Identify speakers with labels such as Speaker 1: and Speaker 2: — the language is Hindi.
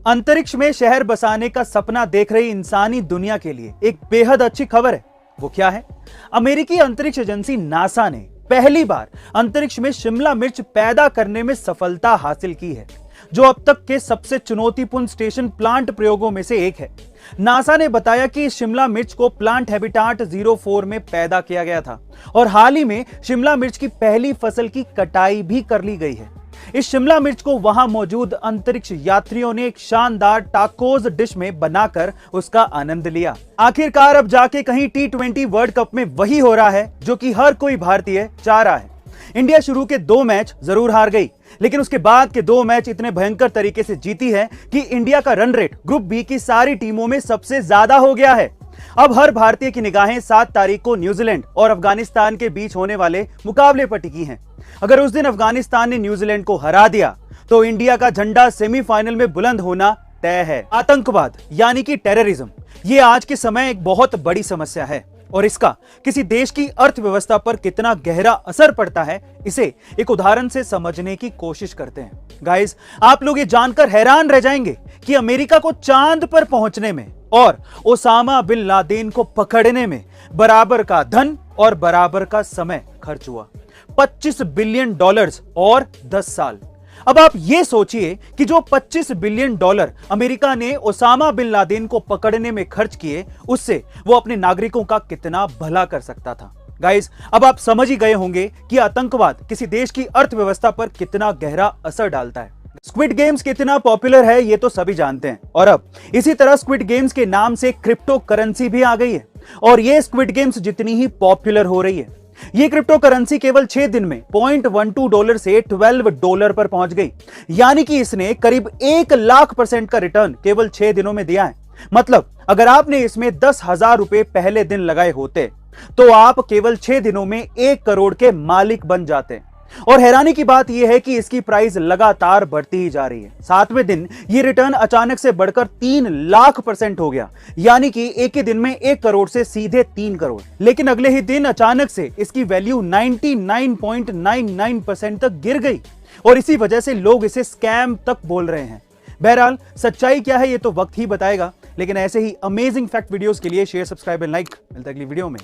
Speaker 1: अंतरिक्ष में शहर बसाने का सपना देख रही इंसानी दुनिया के लिए एक बेहद अच्छी खबर है। वो क्या है? अमेरिकी अंतरिक्ष एजेंसी नासा ने पहली बार अंतरिक्ष में शिमला मिर्च पैदा करने में सफलता हासिल की है, जो अब तक के सबसे चुनौतीपूर्ण स्टेशन प्लांट प्रयोगों में से एक है। नासा ने बताया कि शिमला मिर्च को प्लांट हैबिटाट 04 में पैदा किया गया था और हाल ही में शिमला मिर्च की पहली फसल की कटाई भी कर ली गई है। इस शिमला मिर्च को वहां मौजूद अंतरिक्ष यात्रियों ने एक शानदार टाकोस डिश में बनाकर उसका आनंद लिया। आखिरकार अब जाके कहीं T20 वर्ल्ड कप में वही हो रहा है जो कि हर कोई भारतीय चाह रहा है। इंडिया शुरू के 2 मैच जरूर हार गई, लेकिन उसके बाद के 2 मैच इतने भयंकर तरीके से जीती है कि इंडिया का रन रेट ग्रुप बी की सारी टीमों में सबसे ज्यादा हो गया है। अब हर भारतीय की निगाहें 7 तारीख को न्यूजीलैंड और अफगानिस्तान के बीच होने वाले मुकाबले पर टिकी हैं। अगर उस दिन अफगानिस्तान ने न्यूजीलैंड को हरा दिया तो इंडिया का झंडा सेमीफाइनल में बुलंद होना तय है। आतंकवाद यानी कि टेररिज्म, ये आज के समय एक बहुत बड़ी समस्या है और इसका किसी देश की अर्थव्यवस्था पर कितना गहरा असर पड़ता है, इसे एक उदाहरण से समझने की कोशिश करते हैं। गाइस, आप लोग ये जानकर हैरान रह जाएंगे कि अमेरिका को चांद पर पहुंचने में और ओसामा बिन लादेन को पकड़ने में बराबर का धन और बराबर का समय खर्च हुआ। $25 बिलियन और 10 साल। अब आप ये सोचिए कि जो $25 बिलियन अमेरिका ने ओसामा बिन लादेन को पकड़ने में खर्च किए, उससे वो अपने नागरिकों का कितना भला कर सकता था। गाइस, अब आप समझ ही गए होंगे कि आतंकवाद किसी देश की अर्थव्यवस्था पर कितना गहरा असर डालता है। स्क्विड गेम्स कितना पॉपुलर है ये तो सभी जानते हैं, और अब इसी तरह स्क्विड गेम्स के नाम से क्रिप्टो करेंसी भी आ गई है और ये स्क्विड गेम्स जितनी ही पॉपुलर हो रही है, ये क्रिप्टो करेंसी केवल 6 दिन में $0.12 से $12 पर पहुंच गई। यानी कि इसने करीब 1,00,000% का रिटर्न केवल 6 दिनों में दिया है। मतलब अगर आपने इसमें 10,000 रुपए पहले दिन लगाए होते तो आप केवल 6 दिनों में 1 करोड़ के मालिक बन जाते। और हैरानी की बात यह है कि इसकी प्राइस लगातार बढ़ती ही जा रही है। 7वें दिन ये रिटर्न अचानक से बढ़कर 3,00,000% हो गया, यानी कि एक ही दिन में 1 करोड़ से सीधे 3 करोड़। लेकिन अगले ही दिन अचानक से इसकी वैल्यू 99.99% तक गिर गई और इसी वजह से लोग इसे स्कैम तक बोल रहे हैं। बहरहाल सच्चाई क्या है ये तो वक्त ही बताएगा, लेकिन ऐसे ही अमेजिंग फैक्ट वीडियोस के लिए शेयर, सब्सक्राइब एंड लाइक। मिलते हैं अगली वीडियो में।